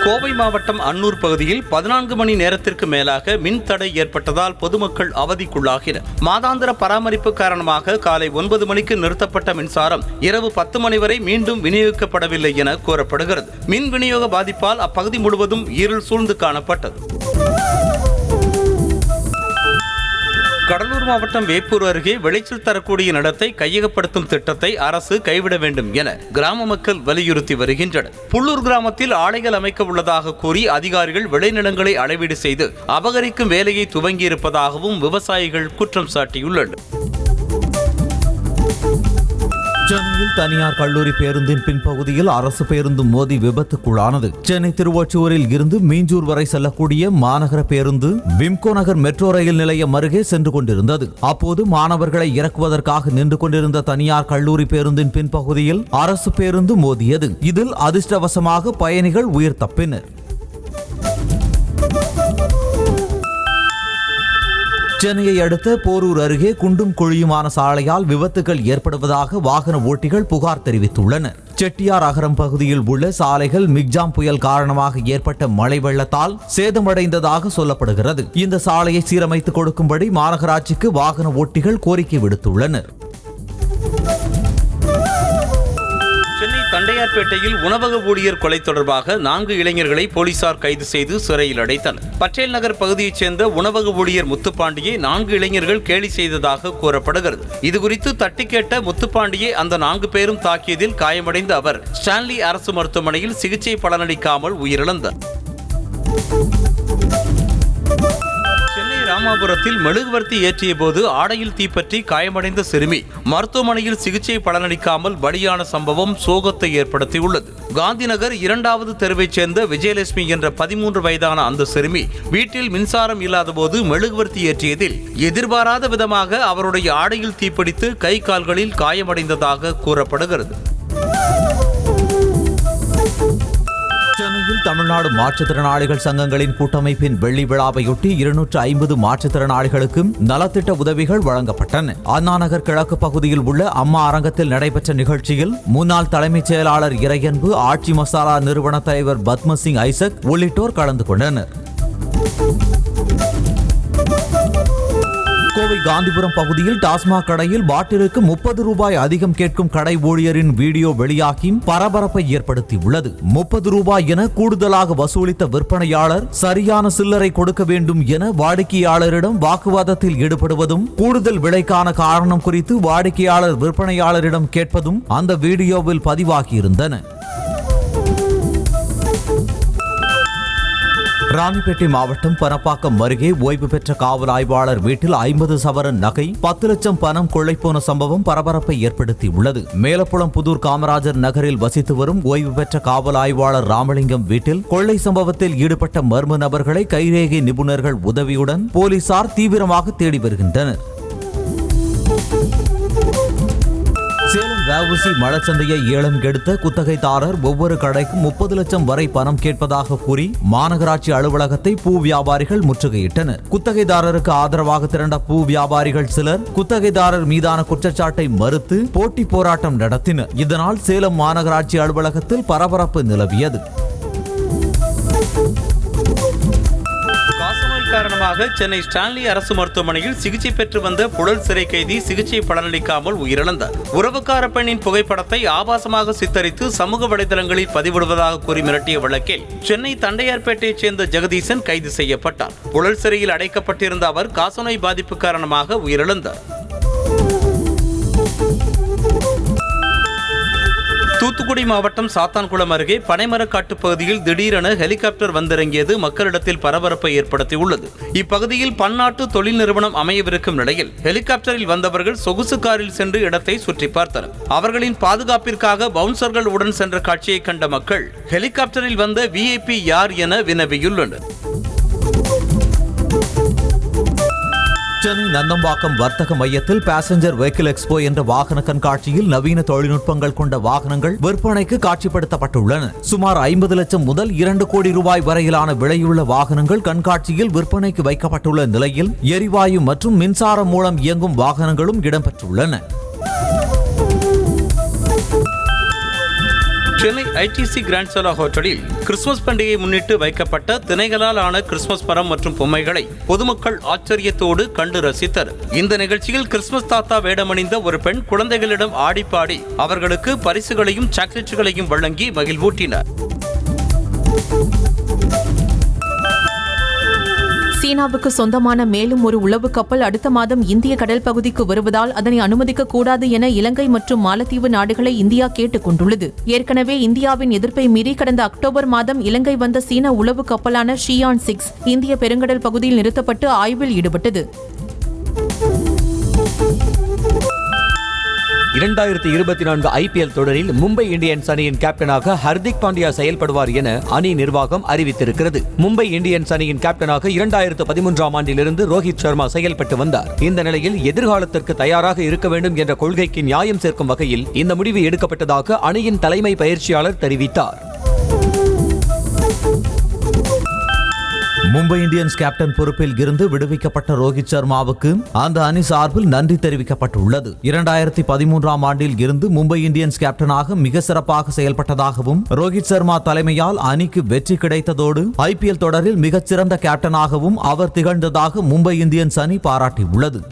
கோவை மாவட்டம் அன்னூர் பகுதியில் 14 மணி நேரத்திற்கு மேலாக மின் தடை ஏற்பட்டதால் பொதுமக்கள் அவதிக்குள்ளாகினர். மாதாந்திர பராமரிப்பு காரணமாக காலை 9 மணிக்கு நிறுத்தப்பட்ட மின்சாரம் இரவு 10 மணி வரை மீண்டும் விநியோகிக்கப்படவில்லை என கூறப்படுகிறது. மின் விநியோக பாதிப்பால் அப்பகுதி முழுவதும் இருள் சூழ்ந்து காணப்பட்டது. கடலூர் மாவட்டம் வேப்பூர் அருகே விளைச்சல் தரக்கூடிய நிலத்தை கையகப்படுத்தும் திட்டத்தை அரசு கைவிட வேண்டும் என கிராம மக்கள் வலியுறுத்தி வருகின்றனர். புள்ளூர் கிராமத்தில் ஆலைகள் அமைக்க உள்ளதாக கூறி அதிகாரிகள் விளைநிலங்களை அளவீடு செய்து அபகரிக்கும் வேலையை துவங்கியிருப்பதாகவும் விவசாயிகள் குற்றம் சாட்டியுள்ளனர். சென்னையில் தனியார் கல்லூரி பேருந்தின் பின்பகுதியில் அரசு பேருந்து மோதி விபத்துக்குள்ளானது. சென்னை திருவொற்றியூரில் இருந்து மீஞ்சூர் வரை செல்லக்கூடிய மாநகர பேருந்து விம்கோ நகர் மெட்ரோ ரயில் நிலையம் அருகே சென்று கொண்டிருந்தது. அப்போது மாணவர்களை இறக்குவதற்காக நின்று கொண்டிருந்த தனியார் கல்லூரி பேருந்தின் பின்பகுதியில் அரசு பேருந்து மோதியது. இதில் அதிர்ஷ்டவசமாக பயணிகள் உயிர் தப்பினர். சென்னையை அடுத்த போரூர் அருகே குண்டும் குழியுமான சாலையால் விபத்துகள் ஏற்படுவதாக வாகன ஓட்டிகள் புகார் தெரிவித்துள்ளனர். செட்டியார் அகரம் பகுதியில் உள்ள சாலைகள் மிக்ஜாம் புயல் காரணமாக ஏற்பட்ட மழை வெள்ளத்தால் சேதமடைந்ததாக சொல்லப்படுகிறது. இந்த சாலையை சீரமைத்து கொடுக்கும்படி மாநகராட்சிக்கு வாகன ஓட்டிகள் கோரிக்கை விடுத்துள்ளனர். சென்னை தண்டையார்பேட்டையில் உணவக ஊழியர் கொலை தொடர்பாக 4 இளைஞர்களை போலீசார் கைது செய்து சிறையில் அடைத்தனர். பட்டேல் நகர் பகுதியைச் சேர்ந்த உணவக ஊழியர் முத்துப்பாண்டியை 4 இளைஞர்கள் கேலி செய்ததாக கூறப்படுகிறது. இதுகுறித்து தட்டி கேட்ட முத்துப்பாண்டியை அந்த 4 பேரும் தாக்கியதில் காயமடைந்த அவர் ஸ்டான்லி அரசு மருத்துவமனையில் சிகிச்சை பலனளிக்காமல் உயிரிழந்தார். ராமாபுரத்தில் மெழுகுவர்த்தி ஏற்றிய போது ஆடையில் தீப்பற்றி காயமடைந்த சிறுமி மருத்துவமனையில் சிகிச்சை பலனளிக்காமல் பலியான சம்பவம் சோகத்தை ஏற்படுத்தியுள்ளது. காந்திநகர் 2வது தெருவைச் சேர்ந்த விஜயலட்சுமி என்ற 13 வயதான அந்த சிறுமி வீட்டில் மின்சாரம் இல்லாத போது மெழுகுவர்த்தி ஏற்றியதில் எதிர்பாராத விதமாக அவருடைய ஆடையில் தீப்பிடித்து கை கால்களில் காயமடைந்ததாக கூறப்படுகிறது. சென்னையில் தமிழ்நாடு மாற்றுத்திறனாளிகள் சங்கங்களின் கூட்டமைப்பின் வெள்ளி விழாவையொட்டி 250 மாற்றுத்திறனாளிகளுக்கு நலத்திட்ட உதவிகள் வழங்கப்பட்டன. அண்ணாநகர் கிழக்கு பகுதியில் உள்ள அம்மா அரங்கத்தில் நடைபெற்ற நிகழ்ச்சியில் முன்னாள் தலைமைச் செயலாளர் இறையன்பு, ஆட்சி மசாலா நிறுவன தலைவர் பத்மசிங் ஐசக் உள்ளிட்டோர் கலந்து கொண்டனர். கோவை காந்திபுரம் பகுதியில் டாஸ்மாக் கடையில் பாட்டிலுக்கு 30 ரூபாய் அதிகம் கேட்கும் கடை ஊழியரின் வீடியோ வெளியாகி பரபரப்பை ஏற்படுத்தியுள்ளது. 30 ரூபாய் என கூடுதலாக வசூலித்த விற்பனையாளர் சரியான சில்லறை கொடுக்க வேண்டும் என வாடிக்கையாளரிடம் வாக்குவாதத்தில் ஈடுபடுவதும், கூடுதல் விலைக்கான காரணம் குறித்து வாடிக்கையாளர் விற்பனையாளரிடம் கேட்பதும் அந்த வீடியோவில் பதிவாகியிருந்தன. ராணிப்பேட்டை மாவட்டம் பனப்பாக்கம் அருகே ஓய்வு பெற்ற காவல் ஆய்வாளர் வீட்டில் 50 சவரன் நகை, 10 லட்சம் பணம் கொள்ளைப்போன சம்பவம் பரபரப்பை ஏற்படுத்தியுள்ளது. மேலப்புலம் புதூர் காமராஜர் நகரில் வசித்து வரும் ஓய்வு பெற்ற காவல் ஆய்வாளர் ராமலிங்கம் வீட்டில் கொள்ளை சம்பவத்தில் ஈடுபட்ட மர்ம நபர்களை கைரேகை நிபுணர்கள் உதவியுடன் போலீசார் தீவிரமாக தேடி வருகின்றனர். சேலம் வஉசி மலச்சந்தையை ஏலம் எடுத்த குத்தகைதாரர் ஒவ்வொரு கடைக்கும் 30 லட்சம் வரை பணம் கேட்பதாக கூறி மாநகராட்சி அலுவலகத்தை பூ வியாபாரிகள் முற்றுகையிட்டனர். குத்தகைதாரருக்கு ஆதரவாக திரண்ட பூ வியாபாரிகள் சிலர் குத்தகைதாரர் மீதான குற்றச்சாட்டை மறுத்து போட்டி போராட்டம் நடத்தினர். இதனால் சேலம் மாநகராட்சி அலுவலகத்தில் பரபரப்பு நிலவியது. காரணமாக சென்னை ஸ்டான்லி அரசு மருத்துவமனையில் சிகிச்சை பெற்று வந்த புழல் சிறை கைதி சிகிச்சை பலனளிக்காமல் உயிரிழந்தார். உறவுக்கார பெண்ணின் புகைப்படத்தை ஆபாசமாக சித்தரித்து சமூக வலைதளங்களில் பதிவிடுவதாக கூறி மிரட்டிய வழக்கில் சென்னை தண்டையார்பேட்டையைச் சேர்ந்த ஜெகதீசன் கைது செய்யப்பட்டார். புழல் சிறையில் அடைக்கப்பட்டிருந்த அவர் காசநோய் பாதிப்பு காரணமாக உயிரிழந்தார். தூத்துக்குடி மாவட்டம் சாத்தான்குளம் அருகே பனைமரக்காட்டு பகுதியில் திடீரென ஹெலிகாப்டர் வந்திறங்கியது மக்களிடத்தில் பரபரப்பை ஏற்படுத்தியுள்ளது. இப்பகுதியில் பன்னாட்டு தொழில் நிறுவனம் அமையவிருக்கும் நிலையில் ஹெலிகாப்டரில் வந்தவர்கள் சொகுசு காரில் சென்று இடத்தை சுற்றி பார்த்தனர். அவர்களின் பாதுகாப்பிற்காக பவுன்சர்கள் உடன் சென்ற காட்சியை கண்ட மக்கள் ஹெலிகாப்டரில் வந்த VIP யார் என வினவியுள்ளனர். சென்னை நந்தம்பாக்கம் வர்த்தக மையத்தில் பேசஞ்சர் வெஹிக்கிள் எக்ஸ்போ என்ற வாகன கண்காட்சியில் நவீன தொழில்நுட்பங்கள் கொண்ட வாகனங்கள் விற்பனைக்கு காட்சிப்படுத்தப்பட்டுள்ளன. சுமார் 50 லட்சம் முதல் 2 கோடி ரூபாய் வரையிலான விலையுள்ள வாகனங்கள் கண்காட்சியில் விற்பனைக்கு வைக்கப்பட்டுள்ள நிலையில் எரிவாயு மற்றும் மின்சாரம் மூலம் இயங்கும் வாகனங்களும் இடம்பெற்றுள்ளன. சென்னை ITC கிராண்ட் சாலா ஹோட்டலில் கிறிஸ்துமஸ் பண்டிகையை முன்னிட்டு வைக்கப்பட்ட திணைகளால் ஆன கிறிஸ்துமஸ் மரம் மற்றும் பொம்மைகளை பொதுமக்கள் ஆச்சரியத்தோடு கண்டு ரசித்தனர். இந்த நிகழ்ச்சியில் கிறிஸ்துமஸ் தாத்தா வேடமணிந்த ஒரு பெண் குழந்தைகளிடம் ஆடிப்பாடி அவர்களுக்கு பரிசுகளையும் சாக்லேட்டுகளையும் வழங்கி மகிழ்வூட்டினார். சீனாவுக்கு சொந்தமான மேலும் ஒரு உளவு கப்பல் அடுத்த மாதம் இந்திய கடல் பகுதிக்கு வருவதால் அதனை அனுமதிக்க கூடாது என இலங்கை மற்றும் மாலத்தீவு நாடுகளை இந்தியா கேட்டுக் கொண்டுள்ளது. ஏற்கனவே இந்தியாவின் எதிர்ப்பை மீறி கடந்த அக்டோபர் மாதம் இலங்கை வந்த சீன உளவு கப்பலான ஷியான் 6 இந்திய பெருங்கடல் பகுதியில் நிறுத்தப்பட்டு ஆய்வில் ஈடுபட்டது. 2024 IPL தொடரில் மும்பை இந்தியன்ஸ் அணியின் கேப்டனாக ஹர்திக் பாண்டியா செயல்படுவார் என அணி நிர்வாகம் அறிவித்திருக்கிறது. மும்பை இந்தியன்ஸ் அணியின் கேப்டனாக 2013ஆம் ஆண்டிலிருந்து ரோஹித் சர்மா செயல்பட்டு வந்தார். இந்த நிலையில் எதிர்காலத்திற்கு தயாராக இருக்க வேண்டும் என்ற கொள்கைக்கு நியாயம் சேர்க்கும் வகையில் இந்த முடிவு எடுக்கப்பட்டதாக அணியின் தலைமை பயிற்சியாளர் தெரிவித்தார். மும்பை இந்தியன்ஸ் கேப்டன் பொறுப்பில் இருந்து விடுவிக்கப்பட்ட ரோஹித் சர்மாவுக்கு அந்த அணி சார்பில் நன்றி தெரிவிக்கப்பட்டுள்ளது. 2013ஆம் ஆண்டில் இருந்து மும்பை இந்தியன்ஸ் கேப்டனாக மிக சிறப்பாக செயல்பட்டதாகவும் ரோஹித் சர்மா தலைமையால் அணிக்கு வெற்றி கிடைத்ததோடு IPL தொடரில் மிகச்சிறந்த கேப்டனாகவும் அவர் திகழ்ந்ததாக மும்பை இந்தியன்ஸ் அணி பாராட்டியுள்ளது.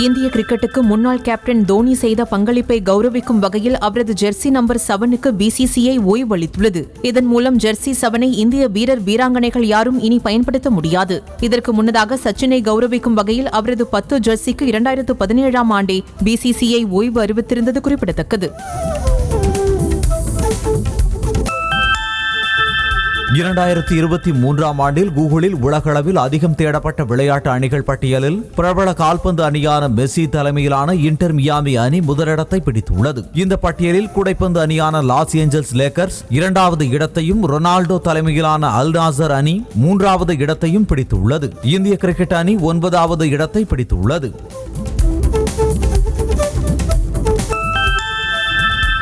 இந்திய கிரிக்கெட்டுக்கு முன்னாள் கேப்டன் தோனி செய்த பங்களிப்பை கௌரவிக்கும் வகையில் அவரது ஜெர்சி நம்பர் 7க்கு BCCI ஓய்வளித்துள்ளது. இதன் மூலம் ஜெர்சி 7ஐ இந்திய வீரர் வீராங்கனைகள் யாரும் இனி பயன்படுத்த முடியாது. இதற்கு முன்னதாக சச்சினை கௌரவிக்கும் வகையில் அவரது 10 ஜெர்சிக்கு 2017ஆம் ஆண்டே BCCI ஓய்வு அறிவித்திருந்தது குறிப்பிடத்தக்கது. 2023ஆம் ஆண்டில் கூகுளில் உலகளவில் அதிகம் தேடப்பட்ட விளையாட்டு அணிகள் பட்டியலில் பிரபல கால்பந்து அணியான மெஸ்ஸி தலைமையிலான இன்டர் மியாமி அணி முதலிடத்தை பிடித்துள்ளது. இந்த பட்டியலில் கூடைப்பந்து அணியான லாஸ் ஏஞ்சல்ஸ் லேக்கர்ஸ் 2வது இடத்தையும் ரொனால்டோ தலைமையிலான அல் நாசர் அணி 3வது இடத்தையும் பிடித்துள்ளது. இந்திய கிரிக்கெட் அணி 9வது இடத்தை பிடித்துள்ளது.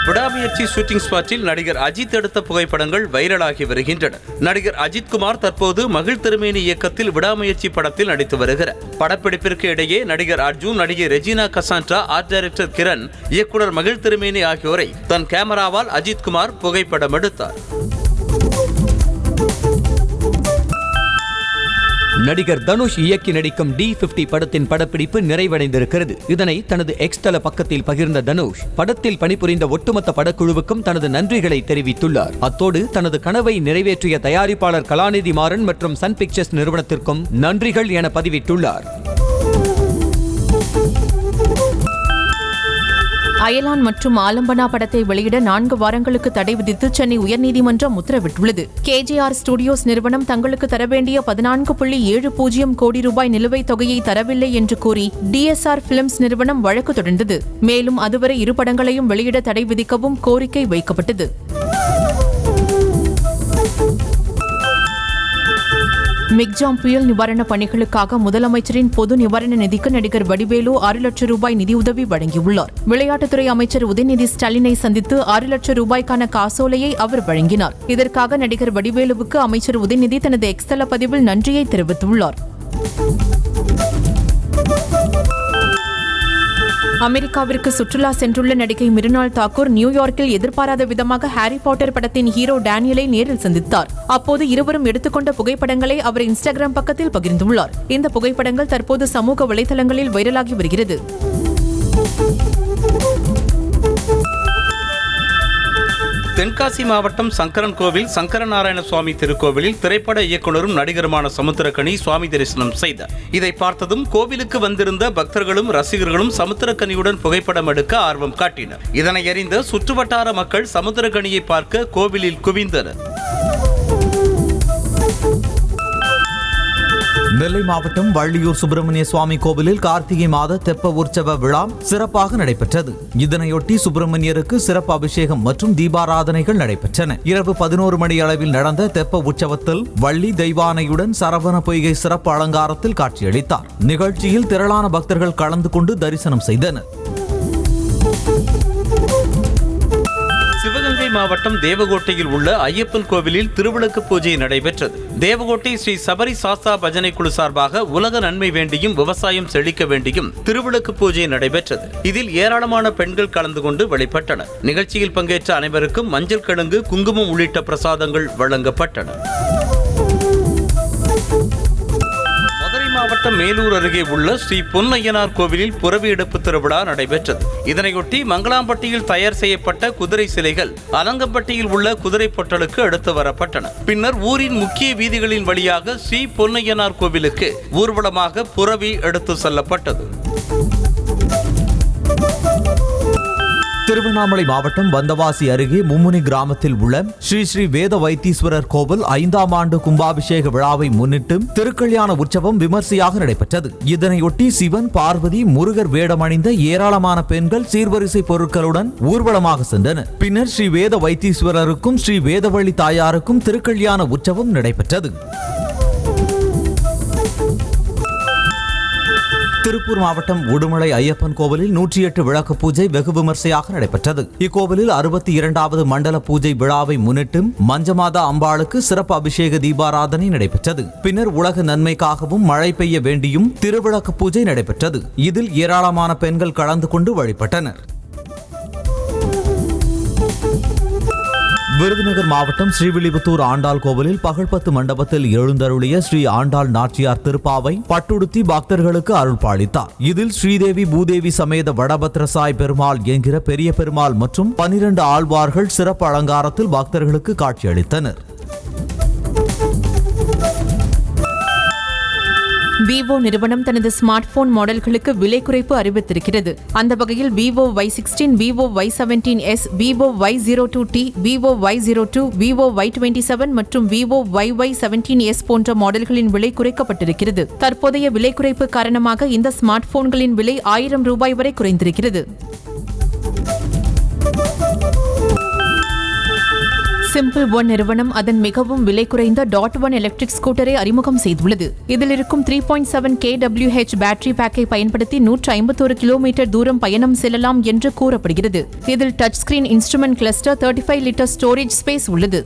விடாமுயற்சி ஷூட்டிங் ஸ்பாட்டில் நடிகர் அஜித் எடுத்த புகைப்படங்கள் வைரலாகி வருகின்றன. நடிகர் அஜித் குமார் தற்போது மகிழ் திருமேனி இயக்கத்தில் விடாமுயற்சி படத்தில் நடித்து வருகிறார். படப்பிடிப்பிற்கு இடையே நடிகர் அர்ஜுன், நடிகை ரெஜினா கசான்ட்ரா, ஆர்ட் டைரக்டர் கிரண், இயக்குனர் மகிழ் திருமேனி ஆகியோரை தன் கேமராவால் அஜித் குமார் புகைப்படம் எடுத்தார். நடிகர் தனுஷ் இயக்கி நடிக்கும் D50 படத்தின் படப்பிடிப்பு நிறைவடைந்திருக்கிறது. இதனை தனது எக்ஸ் தள பக்கத்தில் பகிர்ந்த தனுஷ் படத்தில் பணிபுரிந்த ஒட்டுமொத்த படக்குழுவுக்கும் தனது நன்றிகளை தெரிவித்துள்ளார். அத்தோடு தனது கனவை நிறைவேற்றிய தயாரிப்பாளர் கலாநிதி மாறன் மற்றும் சன் பிக்சர்ஸ் நிறுவனத்திற்கும் நன்றிகள் என பதிவிட்டுள்ளார். அயலான் மற்றும் ஆலம்பனா படத்தை வெளியிட 4 வாரங்களுக்கு தடை விதித்து சென்னை உயர்நீதிமன்றம் உத்தரவிட்டுள்ளது. KJR ஸ்டுடியோஸ் நிறுவனம் தங்களுக்கு தர வேண்டிய 14.70 கோடி ரூபாய் நிலுவைத் தொகையை தரவில்லை என்று கூறி DSR பிலிம்ஸ் நிறுவனம் வழக்கு தொடர்ந்தது. மேலும் அதுவரை 2 படங்களையும் வெளியிட தடை விதிக்கவும் கோரிக்கை வைக்கப்பட்டது. மிக்ஜாம் புயல் நிவாரணப் பணிகளுக்காக முதலமைச்சரின் பொது நிவாரண நிதிக்கு நடிகர் வடிவேலு 6 லட்சம் ரூபாய் நிதியுதவி வழங்கியுள்ளார். விளையாட்டுத்துறை அமைச்சர் உதயநிதி ஸ்டாலினை சந்தித்து 6 லட்சம் ரூபாய்க்கான காசோலையை அவர் வழங்கினார். இதற்காக நடிகர் வடிவேலுவுக்கு அமைச்சர் உதயநிதி தனது எக்ஸ் தள பதிவில் நன்றியை தெரிவித்துள்ளார். அமெரிக்காவிற்கு சுற்றுலா சென்றுள்ள நடிகை மிருனால் தாக்கூர் நியூயார்க்கில் எதிர்பாராத விதமாக ஹாரி பாட்டர் படத்தின் ஹீரோ டேனியலை நேரில் சந்தித்தார். அப்போது இருவரும் எடுத்துக்கொண்ட புகைப்படங்களை அவர் இன்ஸ்டாகிராம் பக்கத்தில் பகிர்ந்துள்ளார். இந்த புகைப்படங்கள் தற்போது சமூக வலைதளங்களில் வைரலாகி வருகிறது. தென்காசி மாவட்டம் சங்கரன் கோவில் சங்கரநாராயண சுவாமி திருக்கோவிலில் திரைப்பட இயக்குனரும் நடிகருமான சமுத்திரக்கனி சுவாமி தரிசனம் செய்தார். இதை பார்த்ததும் கோவிலுக்கு வந்திருந்த பக்தர்களும் ரசிகர்களும் சமுத்திரக்கனியுடன் புகைப்படம் எடுக்க ஆர்வம் காட்டினர். இதனை அறிந்த சுற்றுவட்டார மக்கள் சமுத்திரக்கனியை பார்க்க கோவிலில் குவிந்தனர். நெல்லை மாவட்டம் வள்ளியூர் சுப்பிரமணிய சுவாமி கோவிலில் கார்த்திகை மாத தெப்ப உற்சவ விழா சிறப்பாக நடைபெற்றது. இதனையொட்டி சுப்பிரமணியருக்கு சிறப்பு அபிஷேகம் மற்றும் தீபாராதனைகள் நடைபெற்றன. இரவு 11 மணி அளவில் நடந்த தெப்ப உற்சவத்தில் வள்ளி தெய்வானையுடன் சரவண பொய்கை சிறப்பு அலங்காரத்தில் காட்சியளித்தார். நிகழ்ச்சியில் திரளான பக்தர்கள் கலந்து கொண்டு தரிசனம் செய்தனர். சிவகங்கை மாவட்டம் தேவகோட்டையில் உள்ள ஐயப்பன் கோவிலில் திருவிளக்கு பூஜை நடைபெற்றது. தேவகோட்டை ஸ்ரீ சபரி சாஸ்தா பஜனை குழு சார்பாக உலக நன்மை வேண்டியும் விவசாயம் செழிக்க வேண்டியும் திருவிளக்கு பூஜை நடைபெற்றது. இதில் ஏராளமான பெண்கள் கலந்து கொண்டு வழிபட்டனர். நிகழ்ச்சியில் பங்கேற்ற அனைவருக்கும் மஞ்சள் கிழங்கு, குங்குமம் உள்ளிட்ட பிரசாதங்கள் வழங்கப்பட்டன. மாவட்டம் மேலூர் அருகே உள்ள ஸ்ரீ பொன்னையனார் கோவிலில் புரவி எடுப்பு திருவிழா நடைபெற்றது. இதனையொட்டி மங்களாம்பட்டியில் தயார் செய்யப்பட்ட குதிரை சிலைகள் அலங்கம்பட்டியில் உள்ள குதிரை பொட்டலுக்கு எடுத்து வரப்பட்டன. பின்னர் ஊரின் முக்கிய வீதிகளின் வழியாக ஸ்ரீ பொன்னையனார் கோவிலுக்கு ஊர்வலமாக புரவி எடுத்து செல்லப்பட்டது. திருவண்ணாமலை மாவட்டம் வந்தவாசி அருகே மும்முனி கிராமத்தில் உள்ள ஸ்ரீ ஸ்ரீ வேத வைத்தீஸ்வரர் கோவில் 5ஆம் ஆண்டு கும்பாபிஷேக விழாவை முன்னிட்டு திருக்கல்யாண உற்சவம் விமர்சையாக நடைபெற்றது. இதனையொட்டி சிவன், பார்வதி, முருகர் வேடமணிந்த ஏராளமான பெண்கள் சீர்வரிசை பொருட்களுடன் ஊர்வலமாக சென்றனர். பின்னர் ஸ்ரீ வேத வைத்தீஸ்வரருக்கும் ஸ்ரீ வேதவள்ளி தாயாருக்கும் திருக்கல்யாண உற்சவம் நடைபெற்றது. திருப்பூர் மாவட்டம் உடுமலை ஐயப்பன் கோவிலில் 108 விளக்கு பூஜை வெகு விமர்சையாக நடைபெற்றது. இக்கோவிலில் 62வது மண்டல பூஜை விழாவை முன்னிட்டு மஞ்சமாதா அம்பாளுக்கு சிறப்பு அபிஷேக தீபாராதனை நடைபெற்றது. பின்னர் உலக நன்மைக்காகவும் மழை பெய்ய வேண்டியும் திருவிளக்கு பூஜை நடைபெற்றது. இதில் ஏராளமான பெண்கள் கலந்து கொண்டு வழிபட்டனர். விருதுநகர் மாவட்டம் ஸ்ரீவில்லிபுத்தூர் ஆண்டாள் கோவிலில் பகல்பத்து மண்டபத்தில் எழுந்தருளிய ஸ்ரீ ஆண்டாள் நாச்சியார் திருப்பாவை பட்டுடுத்தி பக்தர்களுக்கு அருள் பாலித்தார். இதில் ஸ்ரீதேவி, பூதேவி சமேத வடபத்ரசாய் பெருமாள் என்கிற பெரிய பெருமாள் மற்றும் 12 ஆழ்வார்கள் சிறப்பு அலங்காரத்தில் பக்தர்களுக்கு காட்சியளித்தனர். விவோ நிறுவனம் தனது ஸ்மார்ட் போன் மாடல்களுக்கு விலை குறைப்பு அறிவித்திருக்கிறது. அந்த வகையில் Vivo Y16, Vivo Y17s, Vivo Y02T, Vivo Y02, Vivo Y27 மற்றும் விவோ YY17s போன்ற மாடல்களின் விலை குறைக்கப்பட்டிருக்கிறது. தற்போதைய விலை குறைப்பு காரணமாக இந்த ஸ்மார்ட் போன்களின் விலை 1000 ரூபாய் வரை குறைந்திருக்கிறது. சிம்பிள் ஒன் நிறுவனம் அதன் மிகவும் விலை குறைந்த .1 எலக்ட்ரிக் ஸ்கூட்டரை அறிமுகம் செய்துள்ளது. இதில் இருக்கும் 3.7 kWh பேட்டரி பேக்கை பயன்படுத்தி 151 கிலோமீட்டர் தூரம் பயணம் செல்லலாம் என்று கூறப்படுகிறது. இதில் touch screen instrument cluster, 35 litre storage space உள்ளது.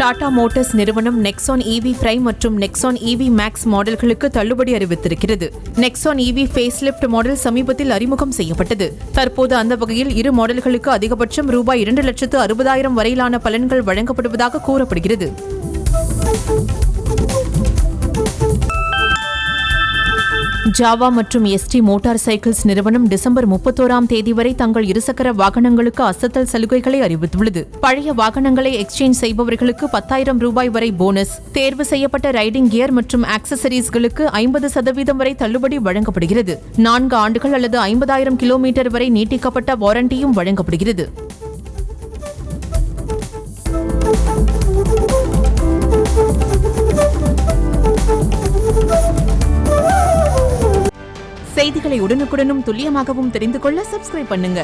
டாடா மோட்டார்ஸ் நிறுவனம் நெக்ஸான் EV பிரைம் மற்றும் நெக்ஸான் EV மேக்ஸ் மாடல்களுக்கு தள்ளுபடி அறிவித்திருக்கிறது. நெக்ஸான் EV ஃபேஸ்லிஃப்ட் மாடல் சமீபத்தில் அறிமுகம் செய்யப்பட்டது. தற்போது அந்த வகையில் இரு மாடல்களுக்கு அதிகபட்சம் ரூபாய் 2,60,000 வரையிலான பலன்கள் வழங்கப்படுவதாக கூறப்படுகிறது. ஜாவா மற்றும் ST மோட்டார் சைக்கிள்ஸ் நிறுவனம் டிசம்பர் 31ஆம் தேதி வரை தங்கள் இருசக்கர வாகனங்களுக்கு அசத்தல் சலுகைகளை அறிவித்துள்ளது. பழைய வாகனங்களை எக்ஸ்சேஞ்ச் செய்பவர்களுக்கு 10,000 ரூபாய் வரை போனஸ், தேர்வு செய்யப்பட்ட ரைடிங் கியர் மற்றும் ஆக்சசரிஸ்களுக்கு 50% வரை தள்ளுபடி வழங்கப்படுகிறது. 4 ஆண்டுகள் அல்லது 50,000 கிலோமீட்டர் வரை நீட்டிக்கப்பட்ட வாரண்டியும் வழங்கப்படுகிறது. செய்திகளை உடனுக்குடனும் துல்லியமாகவும் தெரிந்து கொள்ள சப்ஸ்கிரைப் பண்ணுங்க.